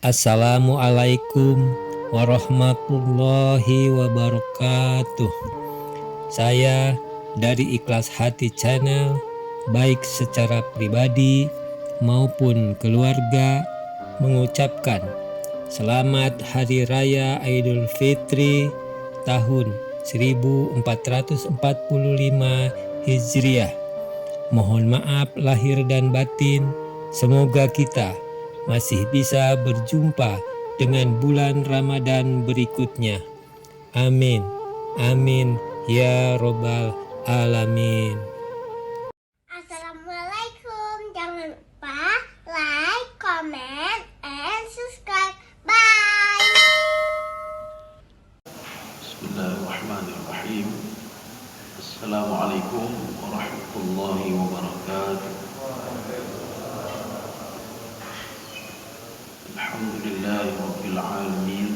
Assalamualaikum warahmatullahi wabarakatuh. Saya dari Ikhlas Hati Channel, baik secara pribadi maupun keluarga, mengucapkan Selamat Hari Raya Idul Fitri tahun 1445 Hijriah. Mohon maaf lahir dan batin. Semoga kita masih bisa berjumpa dengan bulan Ramadan berikutnya. Amin. Amin ya robbal alamin. Assalamualaikum. Jangan lupa like, comment, and subscribe. Bye. Bismillahirrahmanirrahim. Assalamualaikum warahmatullahi wabarakatuh. Alhamdulillahi rabbil alamin.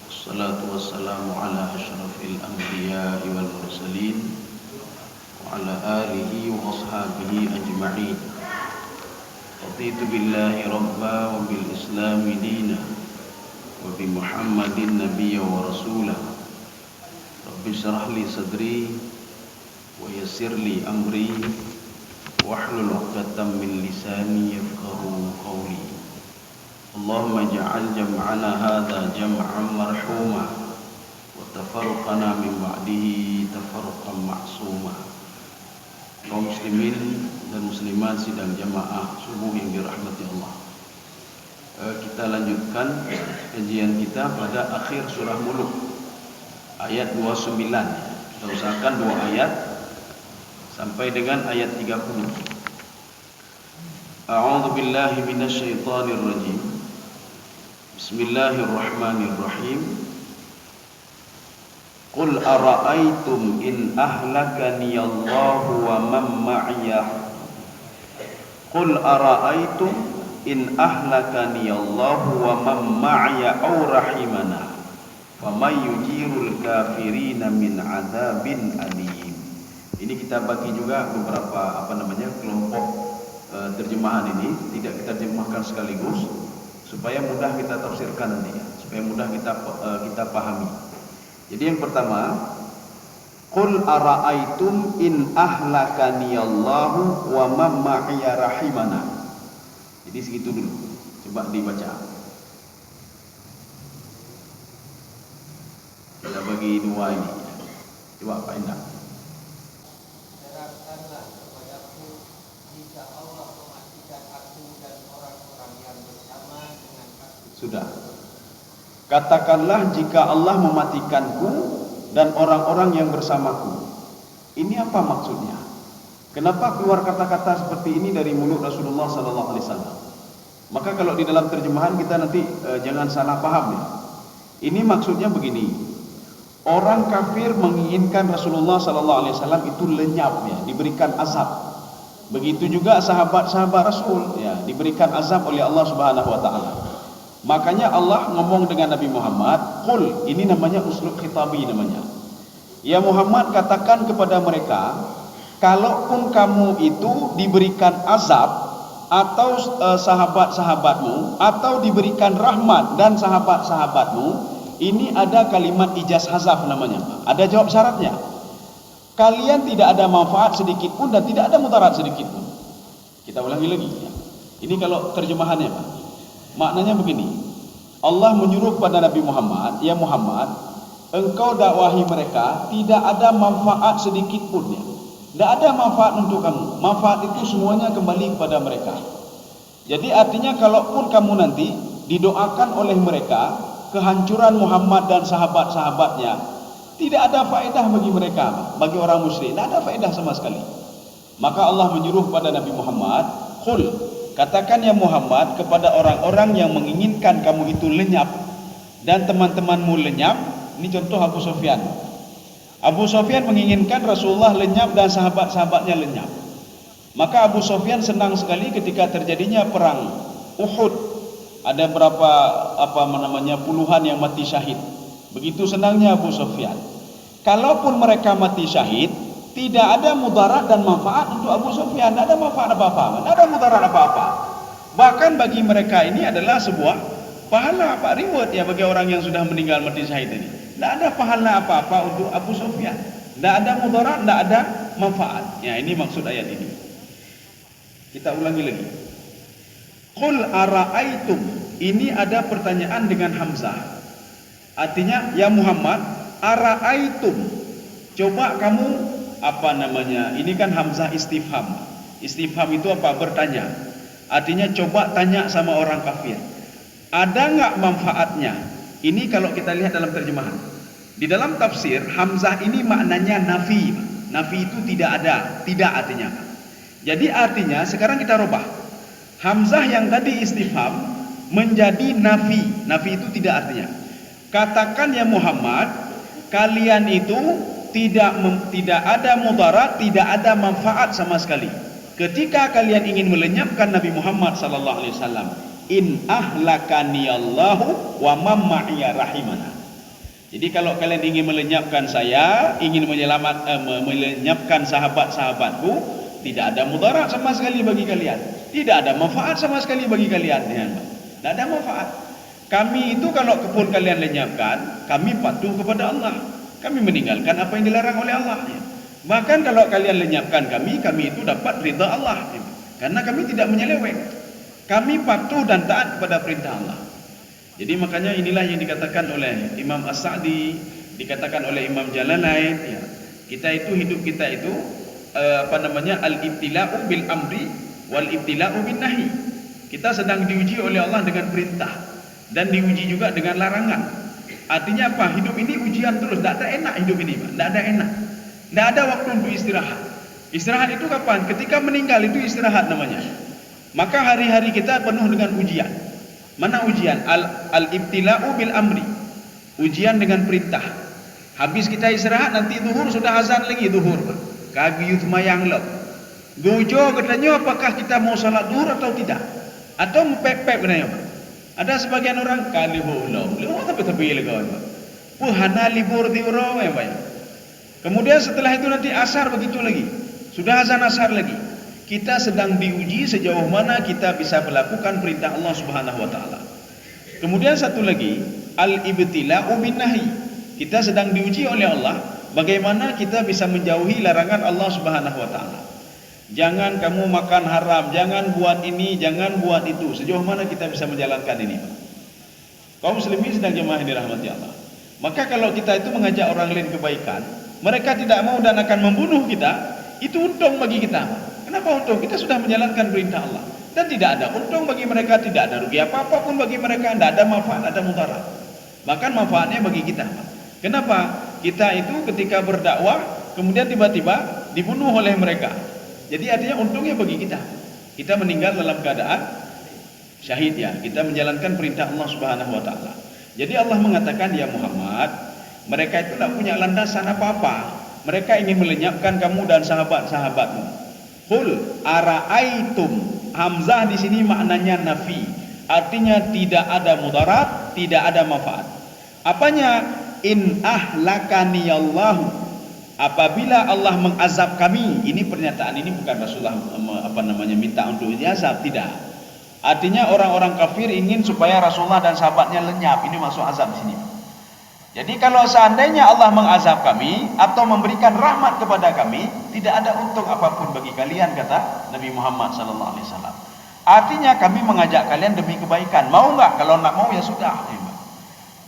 Wassalatu wassalamu ala asyrafil anbiya'i wal mursalin wa ala alihi wa ashabihi ajma'in. Raditu billahi rabba wa bil islami dina wa bi Muhammadin nabiyya wa rasulah. Rabbi syrah li sadri wa yassir li amri wahlul 'uqdatam min lisani yafqahu qawli. Allahumma ja'al jam'ana hadha jam'an marhuma wa tafarruqana min ba'dihi tafarruqan ma'suma. Kaum muslimin dan muslimat sidang jamaah subuh yang dirahmati Allah. Kita lanjutkan kajian kita pada akhir surah Mulk ayat 29. Kita usahakan 2 ayat sampai dengan ayat 30. A'udzu billahi minasy syaithanir rajim. Bismillahirrahmanirrahim. Qul ara'aytum in ahlakani Allahu wa man ma'iya. Qul ara'aytum in ahlakani Allahu wa man ma'iya aw rahimana faman yujirul kafirina min adzabin alim. Ini kita bagi juga beberapa kelompok terjemahan ini, tidak kita terjemahkan sekaligus supaya mudah kita tafsirkan nanti ya, supaya mudah kita pahami. Jadi yang pertama, qul ara'aitum in ahlakani Allahu wa man ma'iya rahimana. Jadi segitu dulu. Coba dibaca. Kita bagi 2 ini. Coba Pak Indah. Katakanlah kepadaku jika Allah mematikan aku dan orang-orang yang bersama dengan aku. Sudah. Katakanlah jika Allah mematikanku dan orang-orang yang bersamaku. Ini apa maksudnya? Kenapa keluar kata-kata seperti ini dari mulut Rasulullah SAW? Maka kalau di dalam terjemahan kita nanti jangan salah paham ya. Ini maksudnya begini. Orang kafir menginginkan Rasulullah SAW itu lenyap ya, diberikan azab. Begitu juga sahabat-sahabat Rasul ya, diberikan azab oleh Allah Subhanahu wa taala. Makanya Allah ngomong dengan Nabi Muhammad, qul, ini namanya uslub khitabi namanya. Ya Muhammad, katakan kepada mereka, kalaupun kamu itu diberikan azab atau sahabat-sahabatmu, atau diberikan rahmat dan sahabat-sahabatmu, ini ada kalimat ijaz hazaf namanya. Ada jawab syaratnya. Kalian tidak ada manfaat sedikit pun dan tidak ada mudarat sedikit pun. Kita ulangi lagi ya. Ini kalau terjemahannya Pak. Maknanya begini. Allah menyuruh kepada Nabi Muhammad, ya Muhammad, engkau dakwahi mereka, tidak ada manfaat sedikit pun ya. Tidak ada manfaat untuk kamu. Manfaat itu semuanya kembali kepada mereka. Jadi artinya kalaupun kamu nanti didoakan oleh mereka kehancuran Muhammad dan sahabat-sahabatnya, tidak ada faedah bagi mereka, bagi orang musyrik, tidak ada faedah sama sekali. Maka Allah menyuruh kepada Nabi Muhammad, qul, katakan ya Muhammad kepada orang-orang yang menginginkan kamu itu lenyap dan teman-temanmu lenyap. Ini contoh Abu Sufyan. Abu Sufyan menginginkan Rasulullah lenyap dan sahabat-sahabatnya lenyap. Maka Abu Sufyan senang sekali ketika terjadinya perang Uhud. Ada berapa puluhan yang mati syahid. Begitu senangnya Abu Sufyan. Kalaupun mereka mati syahid, tidak ada mudarat dan manfaat untuk Abu Sufyan. Tidak ada manfaat apa-apa, tidak ada mudarat apa-apa. Bahkan bagi mereka ini adalah sebuah pahala, Pak, reward ya bagi orang yang sudah meninggal mati syahid ini. Tidak ada pahala apa-apa untuk Abu Sufyan. Tidak ada mudarat, tidak ada manfaat. Ya, ini maksud ayat ini. Kita ulangi lagi. Qul ara'aitum. Ini ada pertanyaan dengan Hamzah. Artinya, ya Muhammad, ara'aitum. Coba kamu, ini kan Hamzah istifham. Istifham itu apa? Bertanya. Artinya coba tanya sama orang kafir. Ada nggak manfaatnya? Ini kalau kita lihat dalam terjemahan. Di dalam tafsir, Hamzah ini maknanya nafi. Nafi itu tidak ada, tidak artinya. Jadi artinya, sekarang kita rubah. Hamzah yang tadi istifham menjadi nafi. Nafi itu tidak artinya. Katakan ya Muhammad, kalian itu tidak ada mudarat, tidak ada manfaat sama sekali. Ketika kalian ingin melenyapkan Nabi Muhammad sallallahu alaihi wasallam, in ahlakaniyallahu wa man ma'iya rahimana. Jadi kalau kalian ingin melenyapkan saya, ingin melenyapkan sahabat-sahabatku, tidak ada mudarat sama sekali bagi kalian. Tidak ada manfaat sama sekali bagi kalian. Tidak ada manfaat. Kami itu kalau pun kalian lenyapkan, kami patuh kepada Allah. Kami meninggalkan apa yang dilarang oleh Allah. Bahkan kalau kalian lenyapkan kami itu dapat ridha Allah. Karena kami tidak menyeleweng. Kami patuh dan taat kepada perintah Allah. Jadi makanya inilah yang dikatakan oleh Imam As-Sa'di, dikatakan oleh Imam Jalalain, ya. Hidup kita itu al-ibtila'u bil amri wal ibtila'u bin nahi. Kita sedang diuji oleh Allah dengan perintah dan diuji juga dengan larangan. Artinya apa? Hidup ini ujian terus, tidak ada enak hidup ini, Pak. Tidak ada enak. Tidak ada waktu untuk istirahat. Istirahat itu kapan? Ketika meninggal itu istirahat namanya. Maka hari-hari kita penuh dengan ujian. Mana ujian? Al-ibtila'u bil amri. Ujian dengan perintah. Habis kita istirahat, nanti zuhur sudah azan lagi zuhur. Kagiyut mayang lep. Gojo katanya apakah kita mau salat zuhur atau tidak? Atau mepep katanya, Pak. Ada sebagian orang kali ulau tapi lagi. Hana libur di urau ya, Pak. Kemudian setelah itu nanti asar begitu lagi. Sudah azan asar lagi. Kita sedang diuji sejauh mana kita bisa melakukan perintah Allah Subhanahu wa taala. Kemudian satu lagi, al-ibtila'u bin nahi. Kita sedang diuji oleh Allah bagaimana kita bisa menjauhi larangan Allah Subhanahu wa taala. Jangan kamu makan haram, jangan buat ini, jangan buat itu. Sejauh mana kita bisa menjalankan ini? Kaum muslimin sedang jemaah yang dirahmati Allah. Maka kalau kita itu mengajak orang lain kebaikan, mereka tidak mau dan akan membunuh kita, itu untung bagi kita. Kenapa untung? Kita sudah menjalankan perintah Allah. Dan tidak ada untung bagi mereka, tidak ada rugi apa-apa pun bagi mereka, tidak ada manfaat, ada mudarat. Bahkan manfaatnya bagi kita. Kenapa? Kita itu ketika berdakwah, kemudian tiba-tiba dibunuh oleh mereka. Jadi artinya untungnya bagi kita. Kita meninggal dalam keadaan syahid ya. Kita menjalankan perintah Allah Subhanahu wa taala. Jadi Allah mengatakan, ya Muhammad, mereka itu tidak punya landasan apa-apa. Mereka ingin melenyapkan kamu dan sahabat-sahabatmu. Qul ara'aitum. Hamzah di sini maknanya nafi. Artinya tidak ada mudarat, tidak ada manfaat. Apanya? In ahlakaniyallahu. Apabila Allah mengazab kami, ini pernyataan ini bukan Rasulullah minta untuk diazab, tidak. Artinya orang-orang kafir ingin supaya Rasulullah dan sahabatnya lenyap. Ini masuk azab di sini. Jadi kalau seandainya Allah mengazab kami atau memberikan rahmat kepada kami, tidak ada untung apapun bagi kalian, kata Nabi Muhammad sallallahu alaihi wasallam. Artinya kami mengajak kalian demi kebaikan. Mau enggak? Kalau enggak mau ya sudah.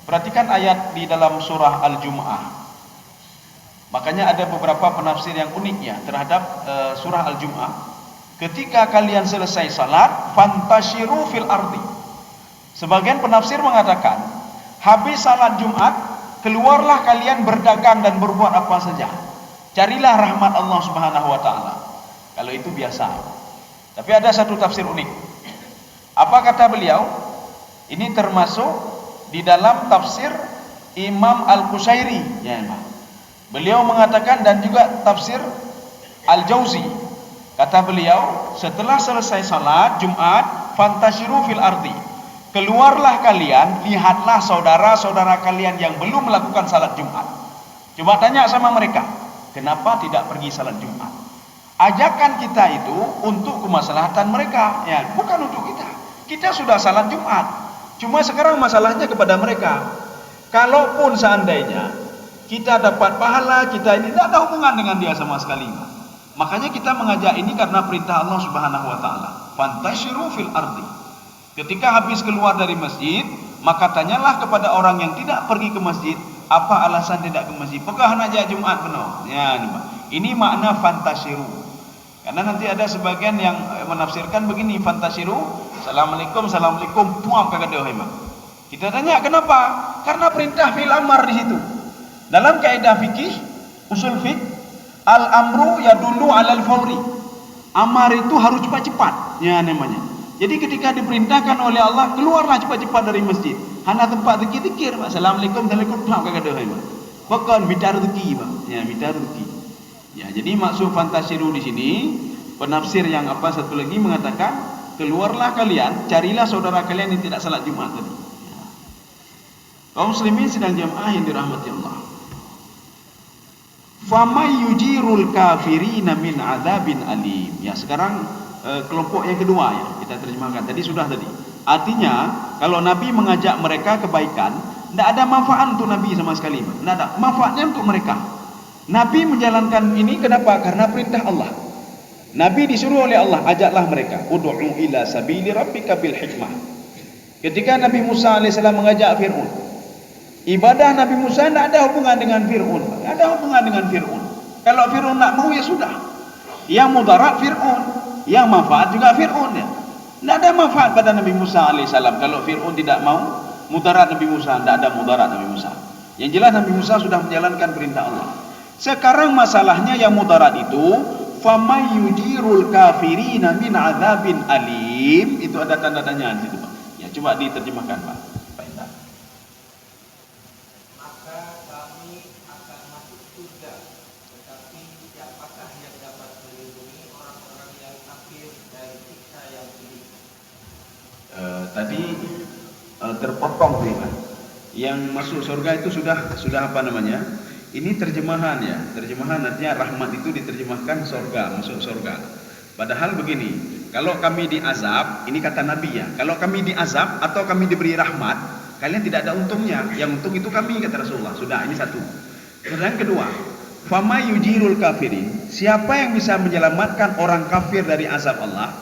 Perhatikan ayat di dalam surah Al-Jumu'ah. Makanya ada beberapa penafsir yang unik ya terhadap surah Al-Jumu'ah. Ketika kalian selesai salat, fantashiru fil ardi. Sebagian penafsir mengatakan, habis salat Jumat, keluarlah kalian berdagang dan berbuat apa saja. Carilah rahmat Allah Subhanahu wa taala. Kalau itu biasa. Tapi ada satu tafsir unik. Apa kata beliau? Ini termasuk di dalam tafsir Imam Al-Qusairi, ya Imam. Beliau mengatakan, dan juga tafsir Al-Jauzi. Kata beliau, setelah selesai salat Jumat, fantashiru fil ardi. Keluarlah kalian, lihatlah saudara-saudara kalian yang belum melakukan salat Jumat. Coba tanya sama mereka, kenapa tidak pergi salat Jumat? Ajakan kita itu untuk kemaslahatan mereka, ya, bukan untuk kita. Kita sudah salat Jumat. Cuma sekarang masalahnya kepada mereka. Kalaupun seandainya kita dapat pahala, kita ini tidak ada hubungan dengan dia sama sekali. Makanya kita mengajak ini karena perintah Allah Subhanahu wa taala. Fantashiru fil ardi. Ketika habis keluar dari masjid, maka tanyalah kepada orang yang tidak pergi ke masjid, apa alasan tidak ke masjid? Pekah nak ajak Jumat penuh. Ya, ini makna fantashiru. Karena nanti ada sebagian yang menafsirkan begini, fantashiru, assalamualaikum, assalamualaikum, puang kagak ada hema. Kita tanya kenapa? Karena perintah fil amar di situ. Dalam kaidah fikih, usul fiqh, al-amru yadullu 'alal fawri. Amar itu harus cepat-cepat, ya namanya. Jadi ketika diperintahkan oleh Allah, keluarlah cepat-cepat dari masjid. Hana tempat zikir-zikir, assalamualaikum, assalamualaikum, kagak ada hema. Bukan bicara rezeki, Bang. Ya, bicara rezeki. Ya, jadi maksud fantasiru di sini, penafsir yang satu lagi mengatakan, keluarlah kalian, carilah saudara kalian yang tidak salat Jumat tadi. Ya. Kaum muslimin sedang jamaah yang dirahmati Allah. Famay yujirul kafirina min adzabin alim. Ya, sekarang kelompok yang kedua ya kita terjemahkan. Tadi sudah tadi. Artinya, kalau Nabi mengajak mereka kebaikan, tidak ada manfaat untuk Nabi sama sekali. Tidak ada manfaatnya untuk mereka. Nabi menjalankan ini kenapa? Karena perintah Allah. Nabi disuruh oleh Allah, ajaklah mereka. Ud'u ila sabili rabbika bil hikmah. Ketika Nabi Musa AS mengajak Fir'aun, ibadah Nabi Musa tidak ada hubungan dengan Fir'aun. Tidak ada hubungan dengan Fir'aun. Kalau Fir'aun tak mau ya sudah. Yang mudarat Fir'aun, yang manfaat juga Fir'aun ya. Tidak ada manfaat pada Nabi Musa AS. Kalau Fir'aun tidak mau, mudarat Nabi Musa, tidak ada mudarat Nabi Musa. Yang jelas Nabi Musa sudah menjalankan perintah Allah. Sekarang masalahnya yang mudarat itu, famay yujirul kafirina min adzabin alim. Itu ada tanda tanya di situ, Pak. Ya, coba diterjemahkan, Pak. Maka kami akan masuk surga, tetapi siapakah yang dapat melindungi orang-orang yang kafir dari siksa yang pedih? Tadi terpotong tuh, Pak. Yang masuk surga itu sudah apa namanya? Ini terjemahan ya. Terjemahan artinya rahmat itu diterjemahkan surga, masuk surga. Padahal begini, kalau kami diazab, ini kata Nabi ya, kalau kami diazab atau kami diberi rahmat, kalian tidak ada untungnya. Yang untung itu kami, kata Rasulullah. Sudah, ini satu. Kemudian kedua, fama yujirul kafirin, siapa yang bisa menyelamatkan orang kafir dari azab Allah?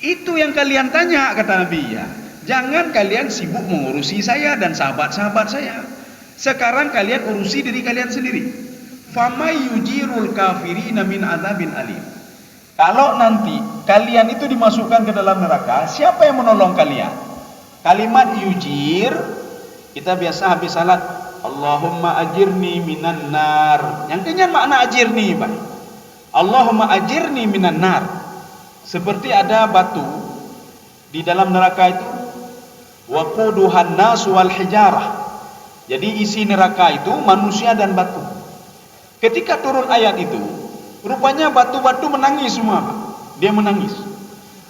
Itu yang kalian tanya, kata Nabi ya. Jangan kalian sibuk mengurusi saya dan sahabat-sahabat saya. Sekarang kalian urusi diri kalian sendiri. Fama yujirul kafirina min adzabin alim. Kalau nanti kalian itu dimasukkan ke dalam neraka, siapa yang menolong kalian? Kalimat yujir, kita biasa habis salat, Allahumma ajirni minan nar. Yang kenyang makna ajirni, Pak. Allahumma ajirni minan nar. Seperti ada batu di dalam neraka itu, waquduhan nas wal hijarah. Jadi isi neraka itu manusia dan batu. Ketika turun ayat itu, rupanya batu-batu menangis semua, Pak. Dia menangis.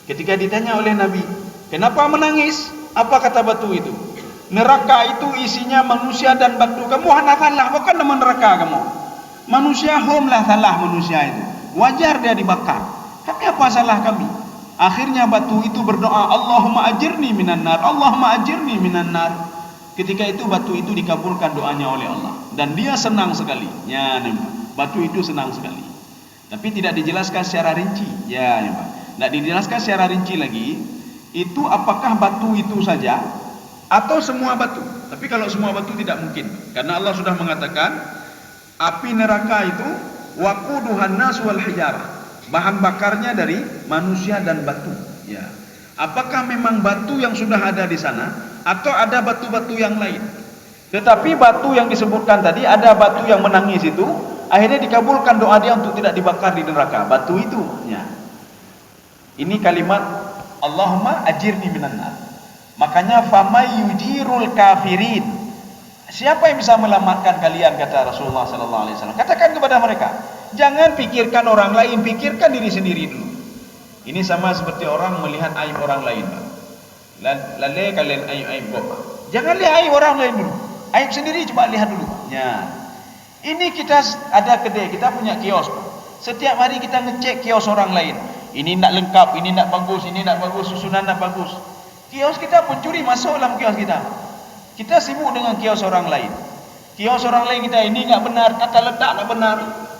Ketika ditanya oleh Nabi, kenapa menangis? Apa kata batu itu? Neraka itu isinya manusia dan batu. Kamu hana salah, bukan nama neraka kamu. Manusia lah salah manusia itu. Wajar dia dibakar. Tapi apa salah kami? Akhirnya batu itu berdoa, Allahumma ajirni minan nar, Allahumma ajirni minan nar. Ketika itu batu itu dikabulkan doanya oleh Allah. Dan dia senang sekali. Ya, batu itu senang sekali. Tapi tidak dijelaskan secara rinci. Ya, Pak. Tidak dijelaskan secara rinci lagi. Itu apakah batu itu saja atau semua batu? Tapi kalau semua batu tidak mungkin. Karena Allah sudah mengatakan api neraka itu waquduhan nas wal hijarah. Bahan bakarnya dari manusia dan batu. Ya. Apakah memang batu yang sudah ada di sana atau ada batu-batu yang lain? Tetapi batu yang disebutkan tadi, ada batu yang menangis itu, akhirnya dikabulkan doa dia untuk tidak dibakar di neraka. Batu itu ya. Ini kalimat Allahumma ajirni minan nar. Makanya famay yujirul kafirin. Siapa yang bisa melamatkan kalian, kata Rasulullah sallallahu alaihi wasallam. Katakan kepada mereka, jangan pikirkan orang lain, pikirkan diri sendiri dulu. Ini sama seperti orang melihat aib orang lain, Pak. Lalu kalian aib kok. Jangan lihat aib orang lain dulu. Aib sendiri coba lihat dulu. Ya. Ini kita ada kedai, kita punya kios, Pak. Setiap hari kita ngecek kios orang lain. Ini tidak lengkap, ini tidak bagus, ini tidak bagus, susunan tidak bagus. Kios kita pencuri masuk dalam kios kita. Kita sibuk dengan kios orang lain. Kios orang lain kita ini enggak benar, tata letak enggak benar.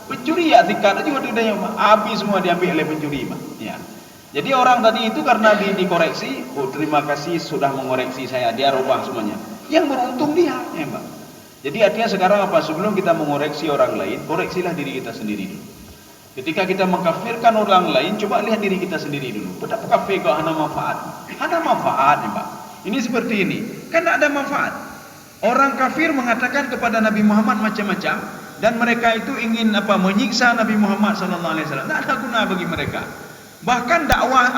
Pencuri ya tingkat juga dia habis semua diambil oleh pencuri, Pak. Ya. Jadi orang tadi itu karena dikoreksi, oh terima kasih sudah mengoreksi saya, dia rubah semuanya. Yang beruntung dia, ya, Pak. Jadi artinya sekarang apa? Sebelum kita mengoreksi orang lain, koreksilah diri kita sendiri dulu. Ketika kita mengkafirkan orang lain, coba lihat diri kita sendiri dulu. Betapa kafir kok hana manfaat. Hana manfaat, ya, Pak. Ini seperti ini. Kan ada manfaat. Orang kafir mengatakan kepada Nabi Muhammad macam-macam dan mereka itu ingin menyiksa Nabi Muhammad sallallahu alaihi wasallam. Tidak ada guna bagi mereka. Bahkan dakwah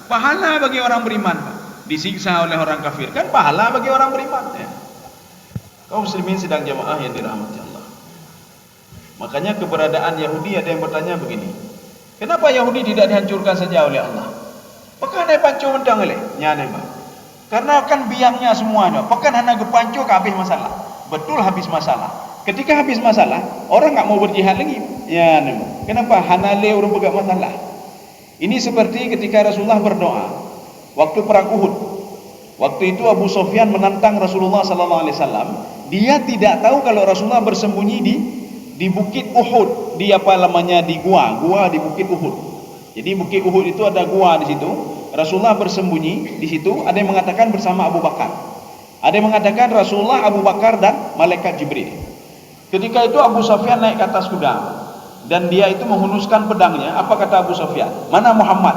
pahala bagi orang beriman, Pak. Disiksa oleh orang kafir kan pahala bagi orang beriman, ya. Kaum muslimin sidang jamaah yang dirahmati Allah. Makanya keberadaan Yahudi, ada yang bertanya begini, kenapa Yahudi tidak dihancurkan saja oleh Allah? Pekan ada pancu mentang oleh nyane, Pak. Karena kan biangnya semuanya. Pekan hanya gepancu habis masalah. Betul habis masalah. Ketika habis masalah, orang enggak mau berjihad lagi. Ya, kenapa? Hana le orang pegang masalah. Ini seperti ketika Rasulullah berdoa waktu perang Uhud. Waktu itu Abu Sufyan menantang Rasulullah sallallahu alaihi wasallam. Dia tidak tahu kalau Rasulullah bersembunyi di bukit Uhud, di gua di bukit Uhud. Jadi bukit Uhud itu ada gua di situ. Rasulullah bersembunyi di situ. Ada yang mengatakan bersama Abu Bakar. Ada yang mengatakan Rasulullah, Abu Bakar dan malaikat Jibril. Ketika itu Abu Sufyan naik ke atas kuda dan dia itu menghunuskan pedangnya. Apa kata Abu Sufyan? Mana Muhammad?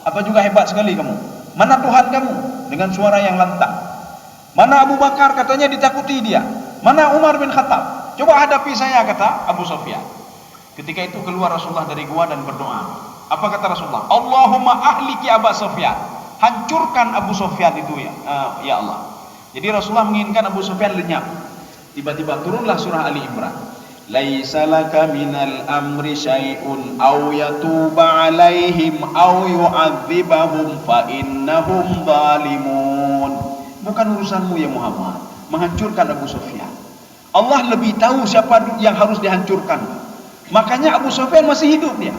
Apa juga hebat sekali kamu? Mana Tuhan kamu? Dengan suara yang lantang. Mana Abu Bakar? Katanya ditakuti dia. Mana Umar bin Khattab? Coba hadapi saya, kata Abu Sufyan. Ketika itu keluar Rasulullah dari gua dan berdoa. Apa kata Rasulullah? Allahumma ahliki Abu Sufyan. Hancurkan Abu Sufyan itu, ya Allah. Jadi Rasulullah menginginkan Abu Sufyan lenyap. Tiba-tiba turunlah surah Ali Imran. Laisa laka minal amri syai'un aw yatuba 'alaihim aw yu'adzibahum fa innahum zalimun. Bukan urusanmu ya Muhammad menghancurkan Abu Sufyan. Allah lebih tahu siapa yang harus dihancurkan. Makanya Abu Sufyan masih hidup dia.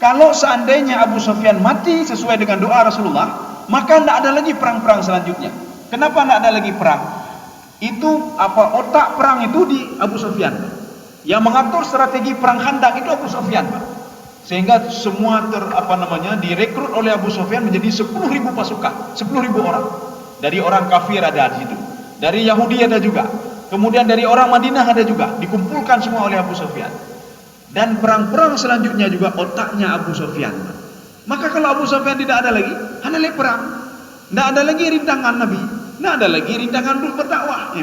Kalau seandainya Abu Sufyan mati sesuai dengan doa Rasulullah, maka tidak ada lagi perang-perang selanjutnya. Kenapa tidak ada lagi perang? Itu otak perang itu di Abu Sufyan. Yang mengatur strategi perang Khandaq itu Abu Sufyan, Pak. Sehingga semua direkrut oleh Abu Sufyan menjadi 10.000 pasukan, 10.000 orang. Dari orang kafir ada di situ. Dari Yahudi ada juga. Kemudian dari orang Madinah ada juga. Dikumpulkan semua oleh Abu Sufyan. Dan perang-perang selanjutnya juga otaknya Abu Sufyan. Maka kalau Abu Sufyan tidak ada lagi, hanya perang. Tidak ada lagi rintangan Nabi. Tidak ada lagi rintangan untuk berdakwah.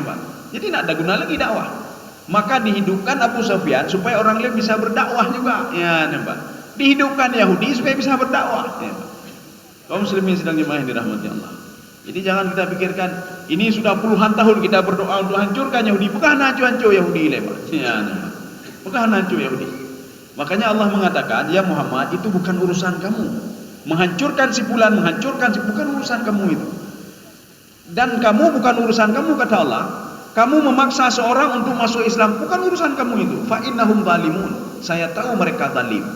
Jadi tidak ada guna lagi dakwah. Maka dihidupkan Abu Sufyan supaya orang lain bisa berdakwah juga. Ya, nampak. Dihidupkan Yahudi supaya bisa berdakwah. Ya, kaum muslimin sedang jemaah yang dirahmati Allah. Jadi jangan kita pikirkan ini sudah puluhan tahun kita berdoa untuk hancurkan Yahudi. Bukan hancur Yahudi lepas. Ya, nampak. Bukan hancur Yahudi. Makanya Allah mengatakan, ya Muhammad, itu bukan urusan kamu. Menghancurkan si fulan, bukan urusan kamu itu. Dan kamu bukan urusan kamu, kata Allah. Kamu memaksa seorang untuk masuk Islam, bukan urusan kamu itu. Fa innahum zalimun. Saya tahu mereka zalim.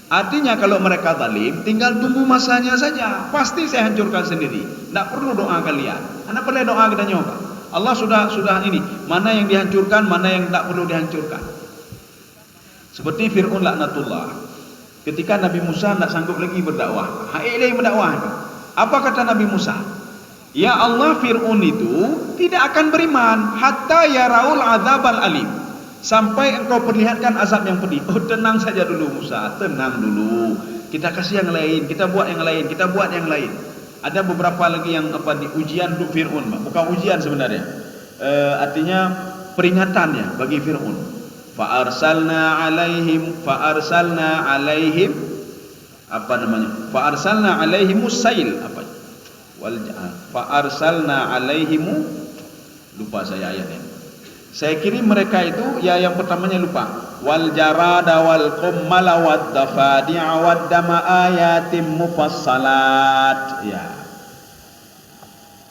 Artinya kalau mereka zalim, tinggal tunggu masanya saja. Pasti saya hancurkan sendiri. Tidak perlu doa kalian. Anda perlu doa kita nyoba. Allah sudah ini. Mana yang dihancurkan, mana yang tidak perlu dihancurkan. Seperti Fir'aun laknatullah. Ketika Nabi Musa tidak sanggup lagi berdakwah. Hailai berdakwah. Apa kata Nabi Musa? Ya Allah, Fir'aun itu tidak akan beriman hatta yaraul azabal alim. Sampai engkau perlihatkan azab yang pedih. Oh, tenang saja dulu Musa, tenang dulu. Kita kasih yang lain, kita buat yang lain, kita buat yang lain. Ada beberapa lagi yang di ujian untuk Fir'aun, bukan ujian sebenarnya. Artinya peringatannya bagi Fir'aun. Fa arsalna alaihim musail lupa saya ayatnya. Saya kirim mereka itu yang pertamanya lupa. Wal jarada wal qummala wad dafadi'a wad dama ayatim mufassalat. Ya.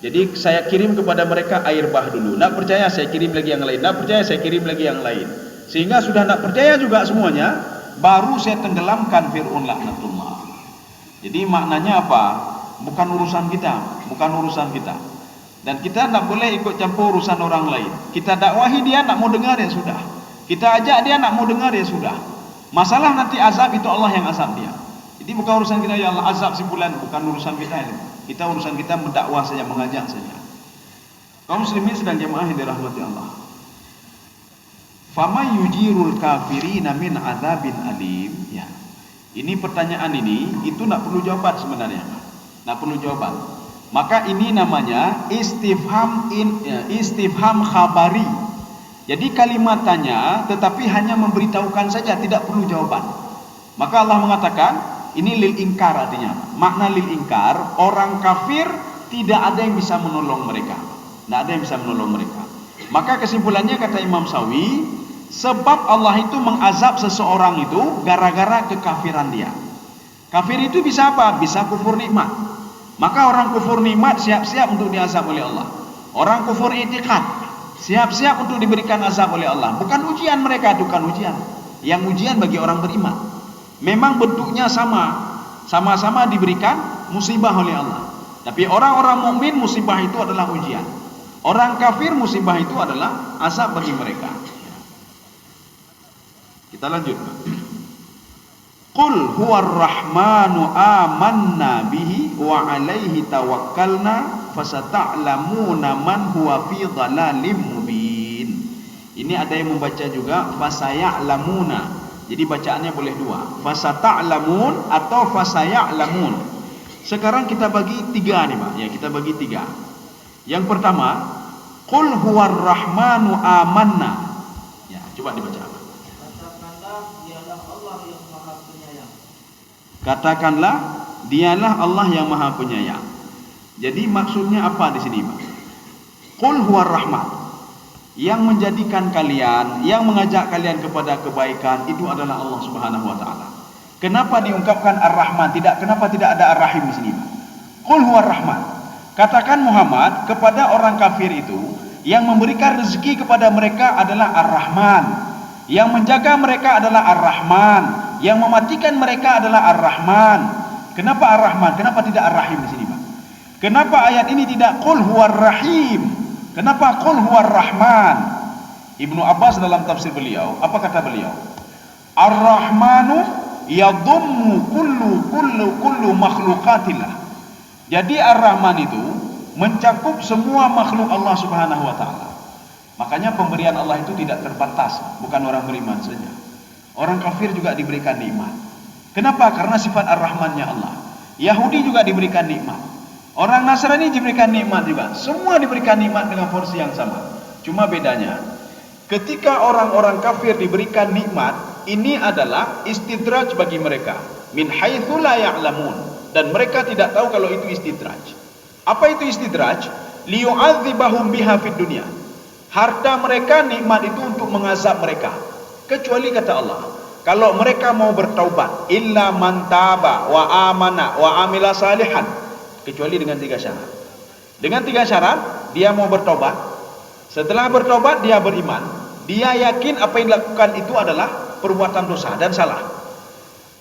Jadi saya kirim kepada mereka air bah dulu. Nak percaya saya kirim lagi yang lain. Nak percaya saya kirim lagi yang lain. Sehingga sudah nak percaya juga semuanya, baru saya tenggelamkan Fir'aun laknatullah. Jadi maknanya apa? Bukan urusan kita. bukan urusan kita. Dan kita tak boleh ikut campur urusan orang lain. Kita dakwahi dia, nak mau dengar ya sudah. Kita ajak dia, nak mau dengar ya sudah. Masalah nanti azab itu Allah yang azab dia. Jadi bukan urusan kita, ya Allah azab si fulan, bukan urusan kita itu. Kita urusan kita mendakwah saja, mengajak saja. Kaum muslimin sedang jemaah yang dirahmati Allah. Fama yujirul kafirina min azabin alim. Ya. Ini pertanyaan ini itu nak perlu jawaban sebenarnya. Nak perlu jawaban. Maka ini namanya istifham khabari. Jadi kalimat tanya tetapi hanya memberitahukan saja, tidak perlu jawaban. Maka Allah mengatakan ini lil ingkar, artinya makna lil ingkar, orang kafir tidak ada yang bisa menolong mereka. Tidak ada yang bisa menolong mereka. Maka kesimpulannya kata Imam Sawi, sebab Allah itu mengazab seseorang itu gara-gara kekafiran dia. Kafir itu bisa apa? Bisa kufur nikmat. Maka orang kufur nikmat siap-siap untuk diazab oleh Allah. Orang kufur i'tiqad siap-siap untuk diberikan azab oleh Allah. Bukan ujian mereka, bukan ujian. Yang ujian bagi orang beriman. Memang bentuknya sama-sama diberikan musibah oleh Allah. Tapi orang-orang mukmin musibah itu adalah ujian. Orang kafir musibah itu adalah azab bagi mereka. Kita lanjut. Qul huwar rahmanu amanna bihi wa alaihi tawakkalna fasata'lamuna man huwa fi dhalalim mubin. Ini ada yang membaca juga fasaya'lamuna. Jadi bacaannya boleh dua, fasata'lamun atau fasaya'lamun. Sekarang kita bagi tiga nih Pak. Ya, kita bagi tiga. Yang pertama, qul huwar rahmanu amanna. Ya, coba dibaca. Katakanlah dialah Allah yang maha penyayang. Jadi maksudnya apa di sini, Pak? Qul huwar rahman. Yang menjadikan kalian, yang mengajak kalian kepada kebaikan itu adalah Allah Subhanahu wa taala. Kenapa diungkapkan Ar-Rahman? Kenapa tidak ada Ar-Rahim di sini, Pak? Qul huwar rahman. Katakan Muhammad kepada orang kafir itu, yang memberikan rezeki kepada mereka adalah Ar-Rahman. Yang menjaga mereka adalah Ar-Rahman. Yang mematikan mereka adalah Ar-Rahman. Kenapa Ar-Rahman? Kenapa tidak Ar-Rahim di sini, Pak? Kenapa ayat ini tidak Qul huwar rahim? Kenapa Qul huwar rahman? Ibnu Abbas dalam tafsir beliau, apa kata beliau? Ar-Rahmanu yadhummu kullu makhluqatillah. Jadi Ar-Rahman itu mencakup semua makhluk Allah Subhanahu wa taala. Makanya pemberian Allah itu tidak terbatas, bukan orang beriman saja. Orang kafir juga diberikan nikmat. Kenapa? Karena sifat Ar-Rahmannya Allah. Yahudi juga diberikan nikmat. Orang Nasrani diberikan nikmat juga. Semua diberikan nikmat dengan porsi yang sama. Cuma bedanya, ketika orang-orang kafir diberikan nikmat, ini adalah istidraj bagi mereka. Min haitsu la ya'lamun. Dan mereka tidak tahu kalau itu istidraj. Apa itu istidraj? Liyu'adzibahum biha fid dunya. Harta mereka, nikmat itu untuk mengazab mereka. Kecuali kata Allah, kalau mereka mau bertaubat, illa man taba wa amana wa amila salihan, kecuali dengan tiga syarat. Dengan tiga syarat, dia mau bertobat. Setelah bertobat, dia beriman. Dia yakin apa yang dilakukan itu adalah perbuatan dosa dan salah.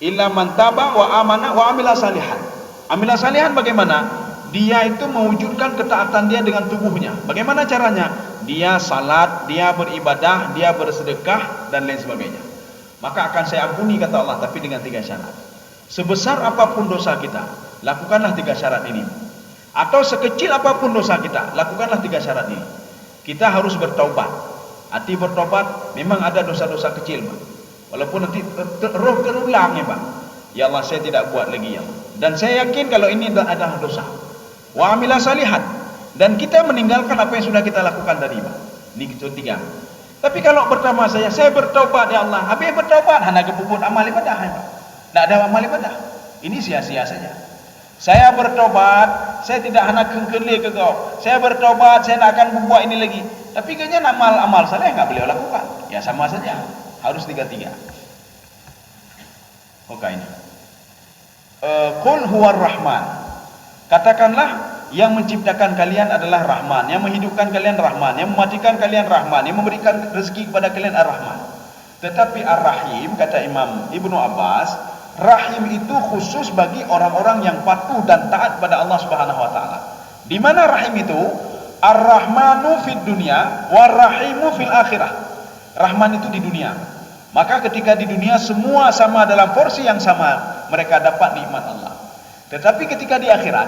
Illa man taba wa amana wa amila salihan. Amila salihan bagaimana? Dia itu mewujudkan ketaatan dia dengan tubuhnya. Bagaimana caranya? Dia salat, dia beribadah, dia bersedekah dan lain sebagainya. Maka akan saya ampuni kata Allah, tapi dengan tiga syarat. Sebesar apapun dosa kita, lakukanlah tiga syarat ini. Atau sekecil apapun dosa kita, lakukanlah tiga syarat ini. Kita harus bertaubat. Arti bertaubat memang ada dosa-dosa kecil, Pak. Walaupun nanti roh terulang ya, Pak. Ya Allah, saya tidak buat lagi ya Allah. Dan saya yakin kalau ini adalah dosa. Wa amila salihan. Dan kita meninggalkan apa yang sudah kita lakukan tadi, Pak. Ini itu tiga. Tapi kalau pertama saya bertaubat ya Allah. Habis bertaubat hanya kebubut amal ibadah ya, Pak. Tidak ada amal ibadah. Ini sia-sia saja. Saya bertobat, saya tidak hanya kengkeli ke kau. Saya bertobat, saya tidak akan membuat ini lagi. Tapi kayaknya amal saya nggak beliau lakukan. Ya sama saja. Harus tiga-tiga. Oke ini. Qul huwar rahman. Katakanlah yang menciptakan kalian adalah Rahman, yang menghidupkan kalian Rahman, yang mematikan kalian Rahman, yang memberikan rezeki kepada kalian Ar-Rahman. Tetapi Ar-Rahim, kata Imam Ibnu Abbas, Rahim itu khusus bagi orang-orang yang patuh dan taat pada Allah Subhanahu wa taala. Di mana rahim itu? Ar-Rahmanu fid dunya war-Rahimu fil akhirah. Rahman itu di dunia. Maka ketika di dunia semua sama dalam porsi yang sama, mereka dapat nikmat Allah. Tetapi ketika di akhirat,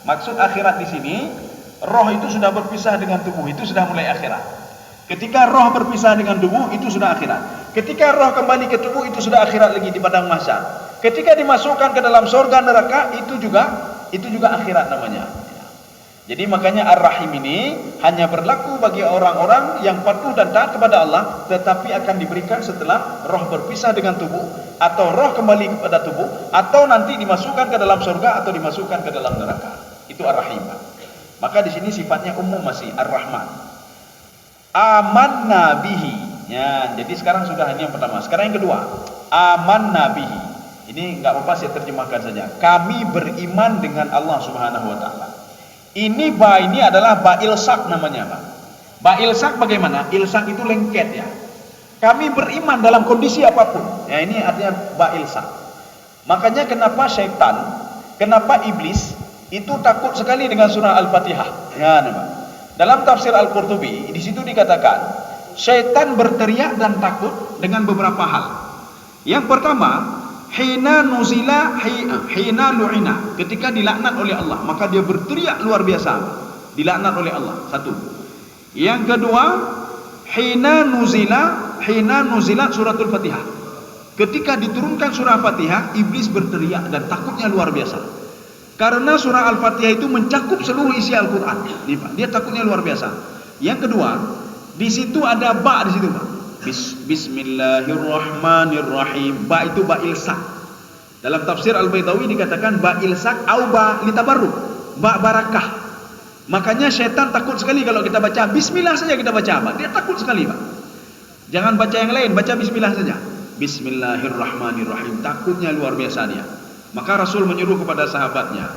maksud akhirat di sini, roh itu sudah berpisah dengan tubuh, itu sudah mulai akhirat. Ketika roh berpisah dengan tubuh, itu sudah akhirat. Ketika roh kembali ke tubuh, itu sudah akhirat lagi di padang mahsyar. Ketika dimasukkan ke dalam surga neraka, itu juga akhirat namanya. Jadi makanya Ar-Rahim ini hanya berlaku bagi orang-orang yang patuh dan taat kepada Allah, tetapi akan diberikan setelah roh berpisah dengan tubuh, atau roh kembali kepada tubuh, atau nanti dimasukkan ke dalam surga atau dimasukkan ke dalam neraka. Itu Ar-Rahim. Maka di sini sifatnya umum masih Ar-Rahman. Amanna bihi. Ya, jadi sekarang sudah ini yang pertama. Sekarang yang kedua, amanna bihi. Ini enggak apa-apa saya terjemahkan saja. Kami beriman dengan Allah Subhanahu wa taala. Ini ba ini adalah ba ilsak namanya, Pak. Ba ilsak bagaimana? Ilsak itu lengket ya. Kami beriman dalam kondisi apapun. Ya, ini artinya ba ilsak. Makanya kenapa syaitan, kenapa iblis itu takut sekali dengan surah Al-Fatihah. Ya, Pak. Dalam tafsir Al-Qurtubi, di situ dikatakan syaitan berteriak dan takut dengan beberapa hal. Yang pertama, hina nuzila hina lu'ina, ketika dilaknat oleh Allah, maka dia berteriak luar biasa, dilaknat oleh Allah. Satu. Yang kedua, hina nuzila suratul Fatihah, ketika diturunkan surah Fatihah, iblis berteriak dan takutnya luar biasa, karena surah Al-Fatihah itu mencakup seluruh isi Al-Quran. Dia takutnya luar biasa. Yang kedua, di situ ada ba di situ, Pak. Bismillahirrahmanirrahim. Ba itu ba ilsak. Dalam tafsir Al-Baydawi dikatakan ba ilsak au ba litabarruk, ba barakah. Makanya syaitan takut sekali kalau kita baca bismillah saja, kita baca apa? Dia takut sekali, Pak. Jangan baca yang lain, baca bismillah saja. Bismillahirrahmanirrahim. Takutnya luar biasa dia. Maka Rasul menyuruh kepada sahabatnya,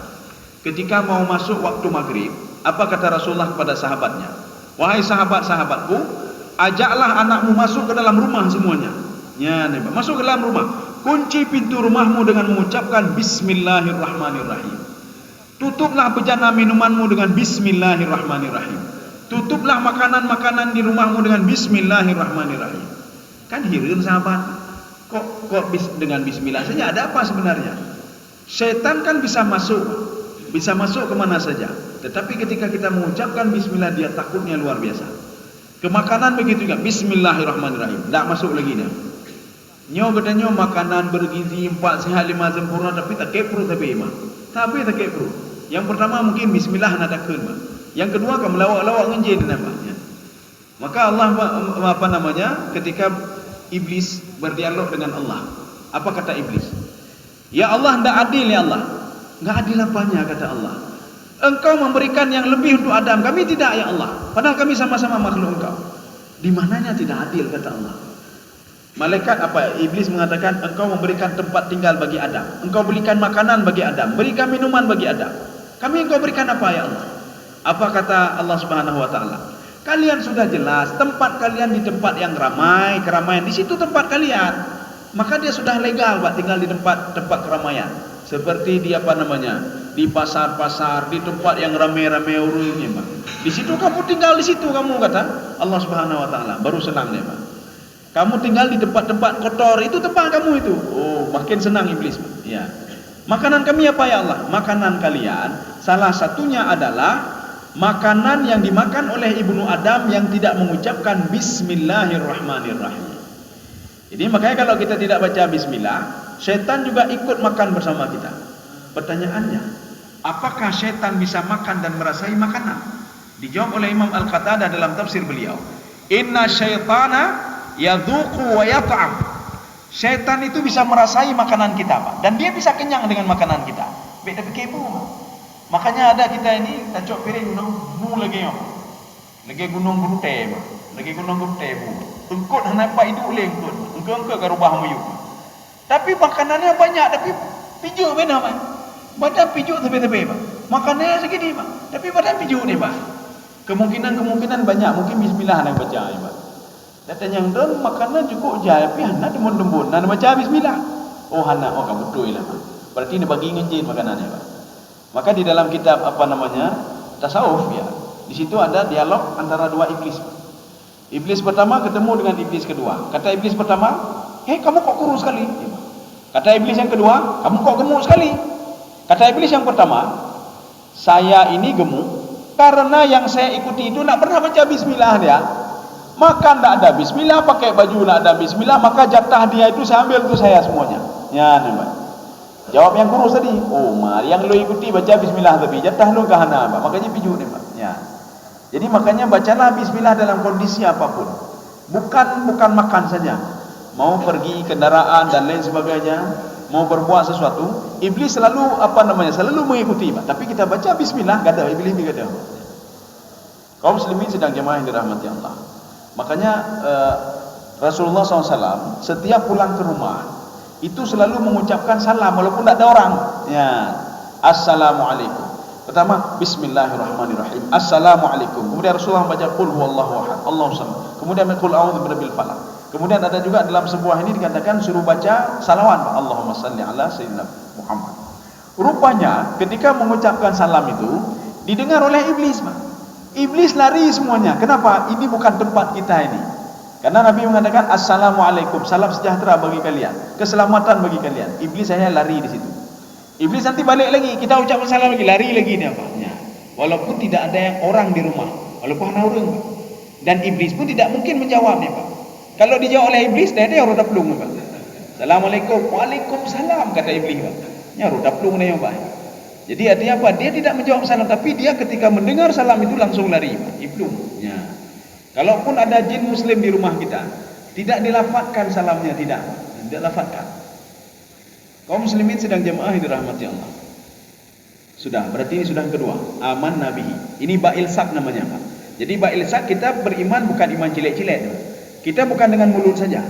ketika mau masuk waktu maghrib, apa kata Rasulullah kepada sahabatnya? Wahai sahabat-sahabatku, ajaklah anakmu masuk ke dalam rumah semuanya. Ya, masuk ke dalam rumah. Kunci pintu rumahmu dengan mengucapkan Bismillahirrahmanirrahim. Tutuplah bejana minumanmu dengan Bismillahirrahmanirrahim. Tutuplah makanan-makanan di rumahmu dengan Bismillahirrahmanirrahim. Kan heran sahabat, kok dengan Bismillah saja, ada apa sebenarnya? Syaitan kan bisa masuk kemana saja. Tetapi ketika kita mengucapkan Bismillah, dia takutnya luar biasa. Ke makanan begitu juga, Bismillahirrahmanirrahim. Tak masuk lagi dia. Nyo katanya makanan bergizi 4 sihat 5 sempurna, tapi tak kepru tapi imam. Tapi tak kepru. Yang pertama mungkin Bismillah nak takun, Pak. Yang kedua kamu lawak-lawak ngenjin namanya. Maka Allah ketika iblis berdialog dengan Allah, apa kata iblis? Ya Allah, tidak adil ya Allah. Enggak adil apanya, kata Allah. Engkau memberikan yang lebih untuk Adam, kami tidak ya Allah. Padahal kami sama-sama makhluk engkau. Di mananya tidak adil, kata Allah. Malaikat apa? Iblis mengatakan, engkau memberikan tempat tinggal bagi Adam, engkau berikan makanan bagi Adam, berikan minuman bagi Adam. Kami engkau berikan apa ya Allah? Apa kata Allah Subhanahu wa taala? Kalian sudah jelas tempat kalian di tempat yang ramai, keramaian, di situ tempat kalian. Maka dia sudah legal buat tinggal di tempat keramaian. Seperti di di pasar-pasar, di tempat yang ramai-ramai orangnya, Pak. Di situ kamu tinggal, di situ kamu, kata Allah Subhanahu wa taala. Baru senang deh, Pak. Kamu tinggal di tempat-tempat kotor, itu tempat kamu itu. Oh, makin senang iblis, Pak. Ya. Makanan kami apa ya Allah? Makanan kalian salah satunya adalah makanan yang dimakan oleh ibnu Adam yang tidak mengucapkan Bismillahirrahmanirrahim. Jadi makanya kalau kita tidak baca Bismillah, syaitan juga ikut makan bersama kita. Pertanyaannya, apakah syaitan bisa makan dan merasai makanan? Dijawab oleh Imam Al-Qatadah dalam tafsir beliau, Inna syaitana yadhuqu wa yat'am. Syaitan itu bisa merasai makanan kita, Pak, dan dia bisa kenyang dengan makanan kita. Beda bekebu. Makanya ada kita ini tacok piring gunung lagi yo. Lagi gunung gunte, Pak. Lagi gunung gunte bu. Engkut henapa hidup leh engkut. Engkau ke rubah mayu. Tapi makanannya banyak, tapi pijuk bena, Pak. Badan pijuk tepi-tepi, Pak. Makanannya segini, Pak. Tapi badan pijuk ni, Pak. Kemungkinan banyak, mungkin bismillah nak baca, ya, Pak. Datang yang don makanan cukup je, tapi hana dembun-dembun, nak baca bismillah. Oh hana, oh kamu betul lah, Pak. Berarti ini bagi ngenjin makanannya, Pak. Maka di dalam kitab tasawuf ya. Di situ ada dialog antara dua iblis. Iblis pertama ketemu dengan iblis kedua. Kata iblis pertama, "Hei, kamu kok kurus sekali?" Kata iblis yang kedua, "Kamu kok gemuk sekali?" Kata iblis yang pertama, "Saya ini gemuk karena yang saya ikuti itu nak pernah baca bismillah dia. Makan tak ada bismillah, pakai baju tak ada bismillah, maka jatah dia itu saya ambil untuk saya semuanya." Ya, nampak. Jawab yang kurus tadi, "Oh, yang lu ikuti baca bismillah tapi jatah lu kahana, makanya piju nih, Pak." Ya. Jadi makanya bacalah bismillah dalam kondisi apapun. Bukan makan saja. Mau pergi kendaraan dan lain sebagainya, mau berbuat sesuatu, iblis selalu selalu mengikuti, Pak. Tapi kita baca bismillah, enggak ada iblis enggak ada. Kaum muslimin sedang jemaah yang dirahmati Allah. Makanya Rasulullah SAW setiap pulang ke rumah itu selalu mengucapkan salam walaupun tidak ada orang. Ya, assalamualaikum. Pertama, bismillahirrahmanirrahim. Assalamualaikum. Kemudian Rasulullah baca qul huwallahu ahad, Allahu samad. Kemudian qul a'udzu birabbil falaq. Kemudian ada juga dalam sebuah ini dikatakan suruh baca salawat, Allahumma salli ala sayyidina Muhammad. Rupanya ketika mengucapkan salam itu didengar oleh iblis, Pak. Iblis lari semuanya. Kenapa? Ini bukan tempat kita ini. Karena Nabi mengatakan assalamualaikum, salam sejahtera bagi kalian, keselamatan bagi kalian. Iblis saya lari di situ. Iblis nanti balik lagi, kita ucapkan salam lagi, lari lagi dia, Pak. Ya. Walaupun tidak ada yang orang di rumah, walaupun hanya orang, Pak. Dan iblis pun tidak mungkin menjawabnya, Pak. Kalau dijawab oleh iblis, dia ada roda pelung, Pak. Assalamualaikum, waalaikumsalam, kata iblis, Pak. Ya roda pelung dia, Pak. Jadi artinya apa? Dia tidak menjawab salam, tapi dia ketika mendengar salam itu langsung lari, Pak. Iblung. Ya. Kalaupun ada jin muslim di rumah kita, tidak dilafadzkan salamnya, tidak lafadzkan. Kaum muslimin sedang jemaah yang dirahmati Allah. Sudah, berarti ini sudah kedua. Aman nabihi. Ini ba'ilsak namanya, Pak. Jadi ba'ilsak kita beriman bukan iman cilek-cilek. Kita bukan dengan mulut saja.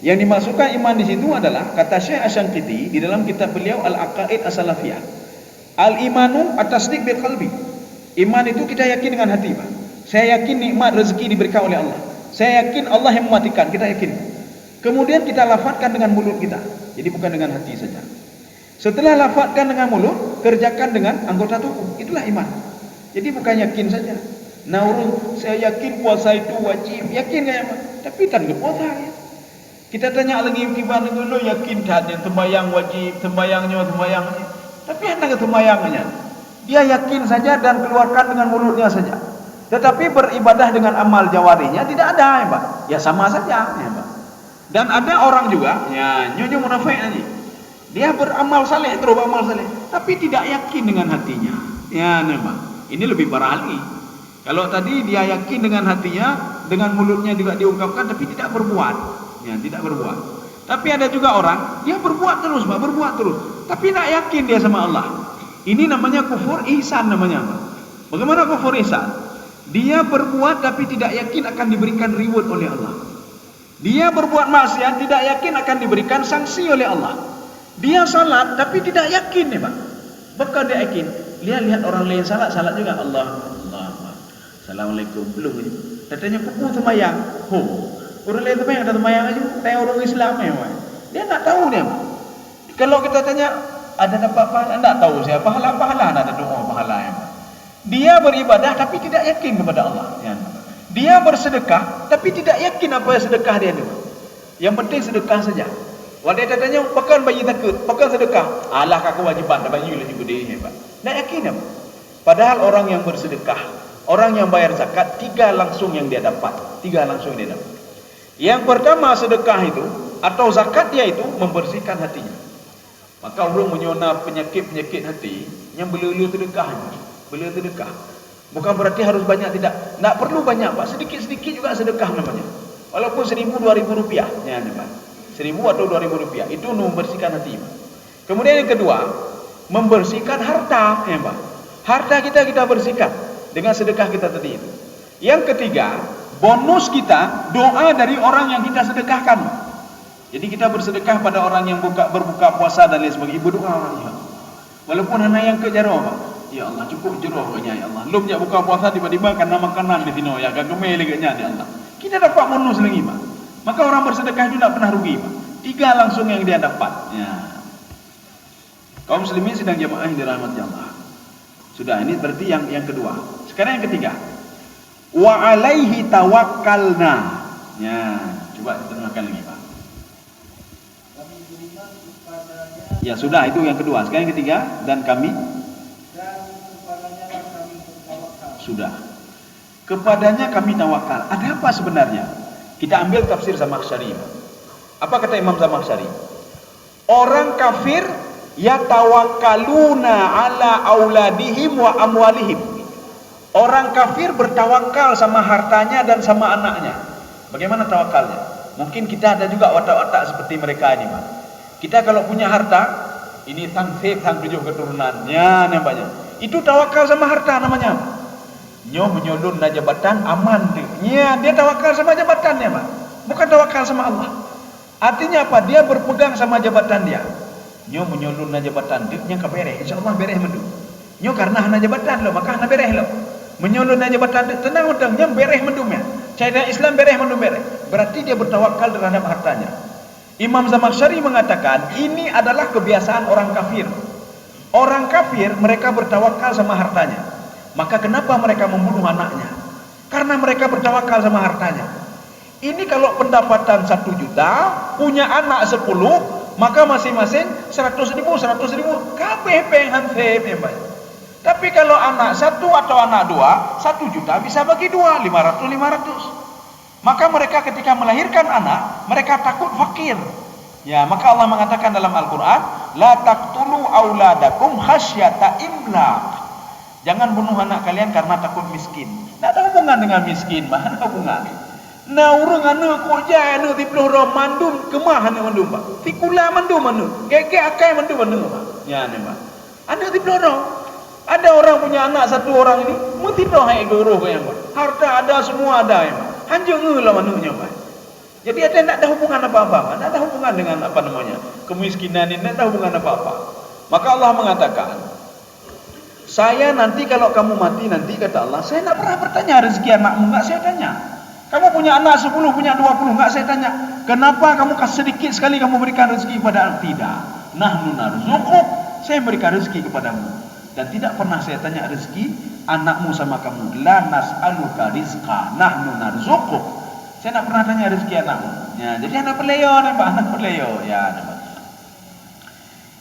Yang dimasukkan iman di situ adalah kata Syekh Asy-Syanqiti di dalam kitab beliau Al-Aqaid As-Salafiyah. Al-imanu at-tasdiq bil qalbi. Iman itu kita yakin dengan hati, Pak. Saya yakin nikmat rezeki diberikan oleh Allah. Saya yakin Allah yang mematikan, kita yakin. Kemudian kita lafadzkan dengan mulut kita. Jadi bukan dengan hati saja. Setelah lafadzkan dengan mulut, kerjakan dengan anggota tubuh. Itulah iman. Jadi bukan yakin saja. Nah, saya yakin puasa itu wajib. Yakin enggak ya, Pak? Tapi kan enggak puasa ya. Kita tanya lagi gimana dulu, yakin tak yang sembahyang wajib, sembahyangnya. Tapi hendak sembahyangnya. Dia yakin saja dan keluarkan dengan mulutnya saja. Tetapi beribadah dengan amal jawarinya tidak ada, ya, Pak. Ya sama saja, ya, Pak. Dan ada orang juga, ya, nyonya munafik aja. Dia beramal saleh, terus beramal saleh, tapi tidak yakin dengan hatinya. Ya, Pak. Ini lebih parah lagi. Kalau tadi dia yakin dengan hatinya, dengan mulutnya juga diungkapkan, tapi tidak berbuat. Ya, tidak berbuat. Tapi ada juga orang, dia berbuat terus, Pak, berbuat terus, tapi tidak yakin dia sama Allah. Ini namanya kufur ihsan namanya, Pak. Bagaimana kufur ihsan? Dia berbuat tapi tidak yakin akan diberikan reward oleh Allah. Dia berbuat maksiat tidak yakin akan diberikan sanksi oleh Allah. Dia salat tapi tidak yakin nih, Pak. Bahkan dia yakin. Lihat orang lain salat juga. Allah. Assalamualaikum. Belum ini. Katanya pukul sembahyang. Orang lain sembahyang ada sembahyang aja. Tanya orang Islam ya, Pak. Dia tak tahu dia, Pak. Kalau kita tanya ada dapat pahala, tak tahu siapa pahala ada doa pahala ya, Pak. Dia beribadah tapi tidak yakin kepada Allah. Ya. Dia bersedekah tapi tidak yakin apa yang sedekah dia itu. Yang penting sedekah saja. Walau dia tanya, pakai bayi takut, pakai sedekah. Alah kakak wajiban, dah bayi lagi gede hebat. Tak yakin apa? Padahal orang yang bersedekah, orang yang bayar zakat, tiga langsung yang dia dapat. Yang pertama sedekah itu atau zakat dia itu membersihkan hatinya. Maka orang menyona penyakit hati yang bela-bela sedekah. Bukan berarti harus banyak, tidak perlu banyak, Pak. Sedikit-sedikit juga sedekah namanya. Walaupun 1.000-2.000 rupiah, ya, Pak. 1.000 atau 2.000 rupiah itu membersihkan hati, Pak. Kemudian yang kedua, membersihkan harta, ya, Pak. Harta kita bersihkan dengan sedekah kita tadi itu. Yang ketiga, bonus kita doa dari orang yang kita sedekahkan. Jadi kita bersedekah pada orang yang berbuka puasa dan lain sebagainya, ibu doa orangnya. Walaupun hanya yang kejarah, Pak. Ya Allah, cukup jeroh punya, ya Allah. Belum dia buka puasa tiba-tiba karena makanan di sini, ya gagemel leganya, ya Allah. Kita dapat bonus lagi, Pak. Maka orang bersedekah itu tidak pernah rugi, Pak. Tiga langsung yang dia dapat. Ya. Kaum muslimin sedang jamaah yang dirahmati Allah. Sudah, ini berarti yang kedua. Sekarang yang ketiga. Wa alaihi tawakkalna. Ya, coba terjemahkan lagi, Pak. Kami beriman kepadanya Ya, sudah, itu yang kedua. Sekarang yang ketiga, dan kami kepadanya lah kami bertawakal. sudah. Kepadanya kami tawakal. Ada apa sebenarnya? Kita ambil tafsir Zamakhsyari. Apa kata Imam Zamakhsyari? Orang kafir yatawakkaluna ala auladihim wa amwalihim. Orang kafir bertawakal sama hartanya dan sama anaknya. Bagaimana tawakalnya? Mungkin kita ada juga watak-watak seperti mereka ini, Pak. Kita kalau punya harta, ini sang 7 keturunan, ya nampaknya. Itu tawakal sama harta namanya. Nyo menyolun na jabatan aman dia. Ya, dia tawakal sama jabatannya, Pak. Bukan tawakal sama Allah. Artinya apa? Dia berpegang sama jabatan dia. Nyo menyolun na jabatan dia nya kabereh. Insyaallah bereh mendu. Nyo karena hana jabatan lo, maka hana bereh lo. Menyolun na jabatan dia tenang udang nya bereh mendum ya. Cara Islam bereh mendum bereh. Berarti dia bertawakal terhadap hartanya. Imam Zamakhsyari mengatakan ini adalah kebiasaan orang kafir. Orang kafir mereka bertawakal sama hartanya. Maka kenapa mereka membunuh anaknya? Karena mereka bertawakal sama hartanya. Ini kalau pendapatan 1 juta, punya anak 10, maka masing-masing 100 ribu, kabeh pengen hebat. Tapi kalau anak 1 atau anak 2, 1 juta bisa bagi 2, 500. Maka mereka ketika melahirkan anak, mereka takut fakir. Ya, maka Allah mengatakan dalam Al-Quran, la taqtulu auladakum khasyata imlaq. Jangan bunuh anak kalian karena takut miskin. Tidak ada hubungan dengan miskin, mana hubungan? Nah, urang anu kok jaya anu diploh mandum kemah anu mandum, Pak. Fikula mandum anu, gege akai mandum anu, Pak. Ya, nih, Pak. Anu diploh. Ada orang punya anak 1 orang ini, mesti doh hai guru kaya, Pak. Harta ada, semua ada, ya, Pak. Hanjung lah manunya, Pak. Jadi ada tidak ada hubungan apa-apa, Pak. Tidak ada hubungan dengan apa namanya kemiskinan ini, tidak ada hubungan apa-apa. Maka Allah mengatakan, saya nanti kalau kamu mati nanti kata Allah, saya tidak pernah bertanya rezeki anakmu, enggak saya tanya. Kamu punya anak 10, punya 20, enggak saya tanya. Kenapa kamu sedikit sekali kamu berikan rezeki kepada anak? Tidak. Nahnu narzuquk, saya berikan rezeki kepadamu. Dan tidak pernah saya tanya rezeki anakmu sama kamu. La nas'aluka rizqa, nahnu narzuquk. Saya tidak pernah tanya rezeki anakmu. Ya, jadi anak peleo, Pak, anak peleo. Ya, Pak.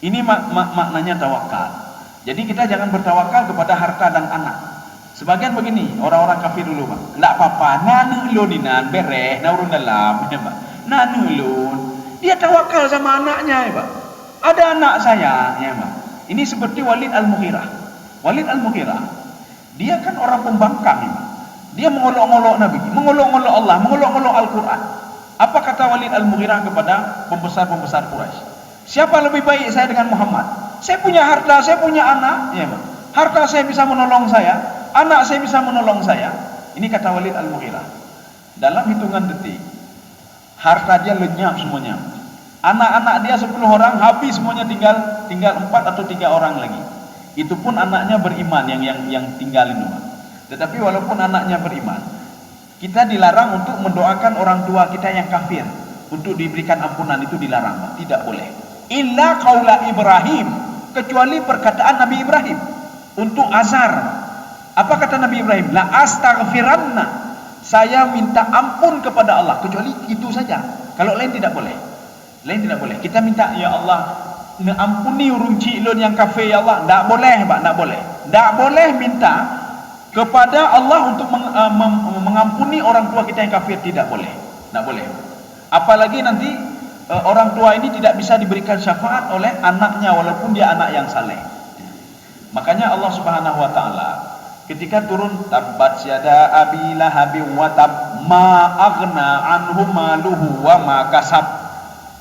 Ini maknanya tawakal. Jadi kita jangan bertawakal kepada harta dan anak. Sebagian begini, orang-orang kafir dulu, Pak. Enggak apa-apa, nanu luninan bereh, naurun dalam, ya, Pak. Nanu lun. Dia tawakal sama anaknya, ya, Pak. Ada anak saya, ya, Pak. Ini seperti Walid Al-Mughirah. Walid Al-Mughirah, dia kan orang pembangkang, ya, Pak. Dia mengolok-olok Nabi, mengolok-olok Allah, mengolok-olok Al-Quran. Apa kata Walid Al-Mughirah kepada pembesar-pembesar Quraisy? Siapa lebih baik saya dengan Muhammad? Saya punya harta, saya punya anak, ya, Pak. Harta saya bisa menolong saya, anak saya bisa menolong saya. Ini kata Walid Al-Mughirah. Dalam hitungan detik, harta dia lenyap semuanya. Anak-anak dia 10 orang habis semuanya, tinggal 4 atau 3 orang lagi. Itu pun anaknya beriman yang tinggal itu. Tetapi walaupun anaknya beriman, kita dilarang untuk mendoakan orang tua kita yang kafir untuk diberikan ampunan, itu dilarang, tidak boleh. Illa qaula Ibrahim, kecuali perkataan Nabi Ibrahim untuk azar. Apa kata Nabi Ibrahim? La astaghfiranna, saya minta ampun kepada Allah, kecuali itu saja. Kalau lain tidak boleh. Lain tidak boleh. Kita minta, ya Allah, ampuni urung cilun yang kafir, ya Allah. Tak boleh, Pak, tak boleh. Tak boleh minta kepada Allah untuk mengampuni orang tua kita yang kafir, tidak boleh. Tak boleh. Apalagi nanti orang tua ini tidak bisa diberikan syafaat oleh anaknya walaupun dia anak yang saleh. Makanya Allah Subhanahu wa taala ketika turun tabbat yada abi lahabin wa tab ma aghna anhu maluhu wa ma kasab.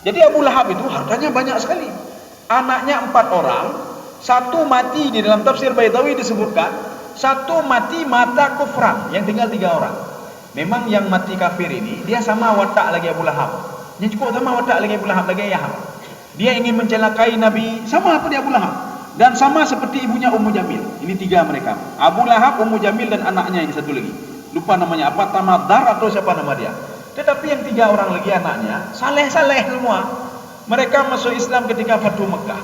Jadi Abu Lahab itu hartanya banyak sekali. Anaknya 4 orang, 1 mati, di dalam tafsir Baitawi disebutkan 1 mati mata kufran, yang tinggal 3 orang. Memang yang mati kafir ini dia sama watak lagi Abu Lahab. Dia cukup sama watak lagi Abu Lahab, lagi Yahab. Dia ingin mencelakai Nabi, sama apa dia Abu Lahab. Dan sama seperti ibunya Ummu Jamil. Ini 3 mereka. Abu Lahab, Ummu Jamil, dan anaknya ini 1 lagi. Lupa namanya apa, Tamadar atau siapa nama dia. Tetapi yang 3 orang lagi anaknya saleh-saleh semua. Mereka masuk Islam ketika Fathu Mekah.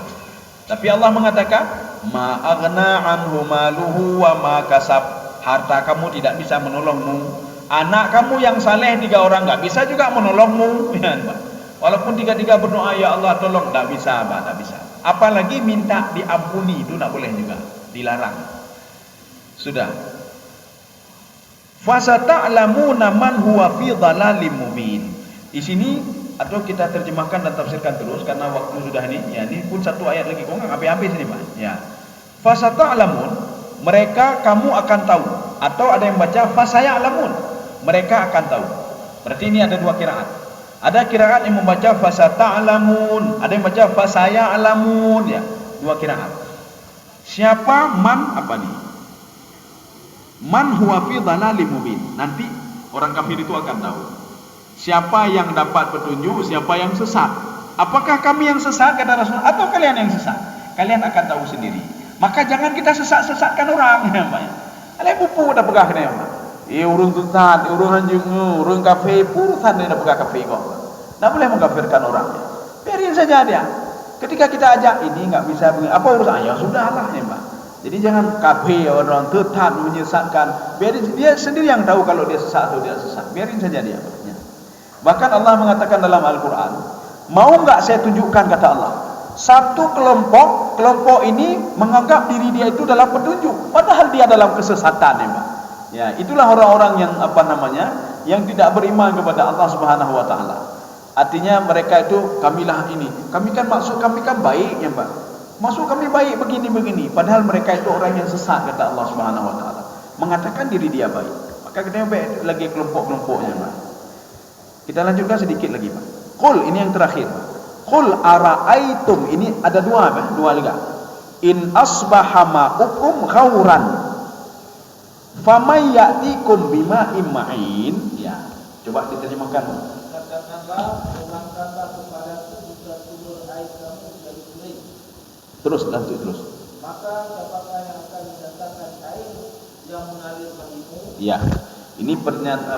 Tapi Allah mengatakan, ma aghna anhu maluhu wa ma kasab. Harta kamu tidak bisa menolongmu. Anak kamu yang saleh 3 orang enggak bisa juga menolongmu. Ya, Pak. Walaupun 3-3 berdoa, ya Allah tolong, enggak bisa, Pak, enggak bisa. Apalagi minta diampuni, itu enggak boleh juga, dilarang. Sudah. Fasata'lamuna man huwa fi dhalalim mubin. Di sini atau kita terjemahkan dan tafsirkan terus karena waktu sudah ini. Ya, ini pun 1 ayat lagi. Kok enggak habis-habis ini, Pak? Ya. Fasata'lamun, mereka kamu akan tahu, atau ada yang baca fasaya'lamun, mereka akan tahu. Berarti ini ada 2 qiraat. Ada qiraat yang membaca fasata'lamun, ada yang baca fasaya'lamun, ya. 2 qiraat. Siapa man apa nih? Man huwa fi dhalalim mubin. Nanti orang kafir itu akan tahu siapa yang dapat petunjuk, siapa yang sesat. Apakah kami yang sesat kata Rasul atau kalian yang sesat? Kalian akan tahu sendiri. Maka jangan kita sesat-sesatkan orang, ya, Pak. Alai pupu dah pegah ni, Pak. Urung sesat, urung anjing, urung kafir, urusan dia dah pegah kafir kok. Tak boleh mengkafirkan orang. Biarin saja dia. Ketika kita ajak ini enggak bisa begini, apa urusan? Ya sudahlah, ya, Pak. Jadi jangan kafir orang tetap menyesatkan. Biarin dia sendiri yang tahu kalau dia sesat atau tidak sesat. Biarin saja dia. Ya. Bahkan Allah mengatakan dalam Al-Quran, mau enggak saya tunjukkan kata Allah, satu kelompok ini menganggap diri dia itu dalam petunjuk, padahal dia dalam kesesatan, ya, Pak. Ya, itulah orang-orang yang yang tidak beriman kepada Allah Subhanahu wa taala. Artinya mereka itu kamilah ini. Kami kan maksud kami kan baik, ya, Pak. Maksud kami baik begini-begini, padahal mereka itu orang yang sesat kata Allah Subhanahu wa taala. Mengatakan diri dia baik. Maka kita baik lagi kelompok-kelompoknya, Pak. Kita lanjutkan sedikit lagi, Pak. Qul, ini yang terakhir, Pak. Qul ara'aitum, ini ada 2, Pak, 2 lagi. In asbaha ma'ukum ghauran famay ya'tikum bima'in ma'in. Ya, coba diterjemahkan. Katakanlah, berangkatlah kepadaku jika sumber air kamu menjadi kering. Terus, lanjut terus. Maka siapakah yang akan mendatangkan air yang mengalir bagimu? Ya, ini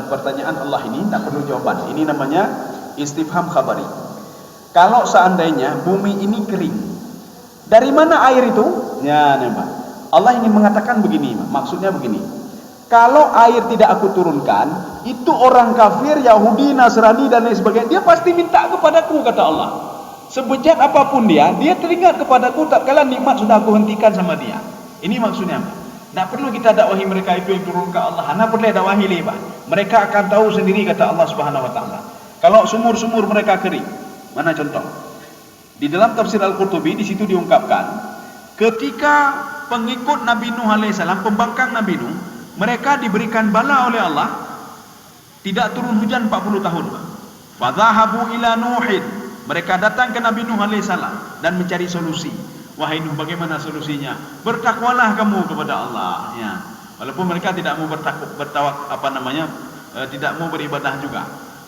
pertanyaan Allah ini tak perlu jawaban. Ini namanya istifham khabari. Kalau seandainya bumi ini kering, dari mana air itu? Ya, Pak. Allah ingin mengatakan begini, maksudnya begini. Kalau air tidak aku turunkan, itu orang kafir, Yahudi, Nasrani dan lain sebagainya, dia pasti minta kepadaku kata Allah. Sebejat apapun dia teringat kepadaku tak kala nikmat sudah aku hentikan sama dia. Ini maksudnya. Tak perlu kita dakwahi mereka itu yang turun ke Allah. Hana perlu dakwahi leh, Pak. Mereka akan tahu sendiri kata Allah Subhanahu wa taala. Kalau sumur-sumur mereka kering. Mana contoh? Di dalam tafsir Al-Qurtubi di situ diungkapkan, ketika pengikut Nabi Nuh alaihissalam, pembangkang Nabi Nuh, mereka diberikan bala oleh Allah, tidak turun hujan 40 tahun. Fadhahabu ila Nuhin, mereka datang ke Nabi Nuh alaihissalam dan mencari solusi. Wahai Nuh, bagaimana solusinya? Bertakwalah kamu kepada Allah. Ya. Walaupun mereka tidak mau tidak mau beribadah juga.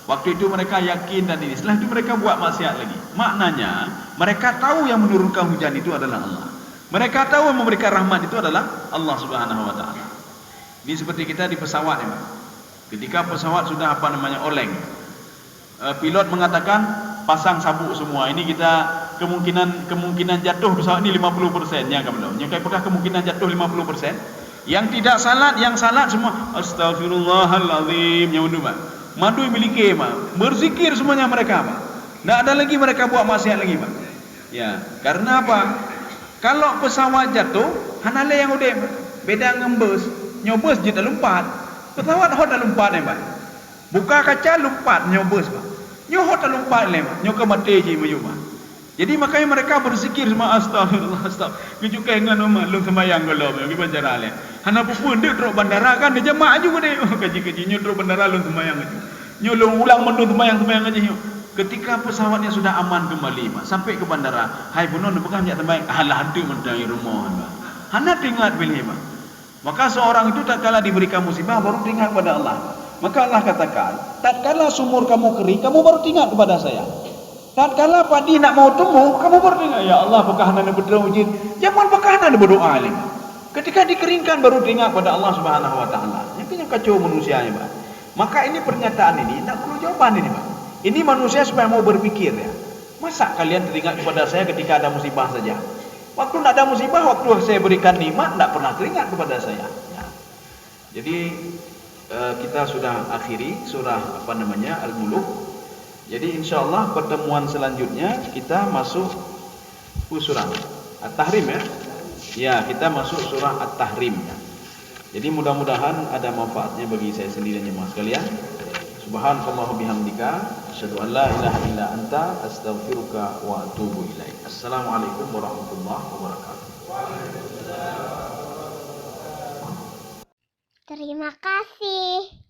Waktu itu mereka yakin dan ini. Setelah itu mereka buat maksiat lagi. Maknanya mereka tahu yang menurunkan hujan itu adalah Allah. Mereka tahu yang memberikan rahmat itu adalah Allah Subhanahu wa taala. Ini seperti kita di pesawat, ya, Pak. Ketika pesawat sudah oleng, pilot mengatakan pasang sabuk semua. Ini kita kemungkinan jatuh pesawat ini 50%, ya, belum. Yang apakah kemungkinan jatuh 50%? Yang tidak salat, yang salat semua astagfirullahalazim, yang undur, Pak. Madu miliki, Pak. Berzikir semuanya mereka, Pak. Tidak ada lagi mereka buat maksiat lagi, Pak. Ya, karena apa? Kalau pesawat jatuh, hanale yang udah beda ngembus, nyobos je dah lompat. Pesawat hot dah lompat, Pak. Buka kaca lompat, nyobos, Pak. Nyohot dah lompat, Pak. Nyoka mati je maju, Pak. Jadi makanya mereka berzikir semua astagfirullah, astagfirullah. Kejukai dengan nama lu sembahyang kalau bagi pancara le. Hana pun dia teruk bandara kan dia jemaah juga deh. Kaji-kaji nyo teruk bandara lu sembahyang aja. Nyo lu ulang mendu sembahyang aja nyo. Ketika pesawatnya sudah aman kembali, Pak, sampai ke bandara, hai punon bukan nyak sembahyang. Alah hadu mendai rumah, Pak. Hana teringat pilih, Pak. Maka seorang itu tak kala diberikan musibah baru teringat kepada Allah. Maka Allah katakan, tak kala sumur kamu kering, kamu baru teringat kepada saya. Tatkala padi nak mau tumbuh, kamu berdoa, ya Allah, apakah anda berdoa ujin? Jangan apakah anda berdoa alim. Ketika dikeringkan baru teringat pada Allah Subhanahu wa taala. Itu yang kacau manusianya, Pak. Maka ini pernyataan ini tak perlu jawaban ini, Pak. Ini manusia supaya mau berpikir, ya. Masa kalian teringat kepada saya ketika ada musibah saja? Waktu tidak ada musibah, waktu saya berikan nikmat, tidak pernah teringat kepada saya. Ya. Jadi kita sudah akhiri surah Al-Mulk. Jadi insya Allah pertemuan selanjutnya kita masuk surah At-Tahrim ya. Ya, kita masuk surah At-Tahrim. Jadi mudah-mudahan ada manfaatnya bagi saya sendiri dan jemaah sekalian. Subhanallahi bihamdika, asyhadu an la ilaha illa anta, astaghfiruka wa atubu ilaik. Assalamualaikum warahmatullahi wabarakatuh. Terima kasih.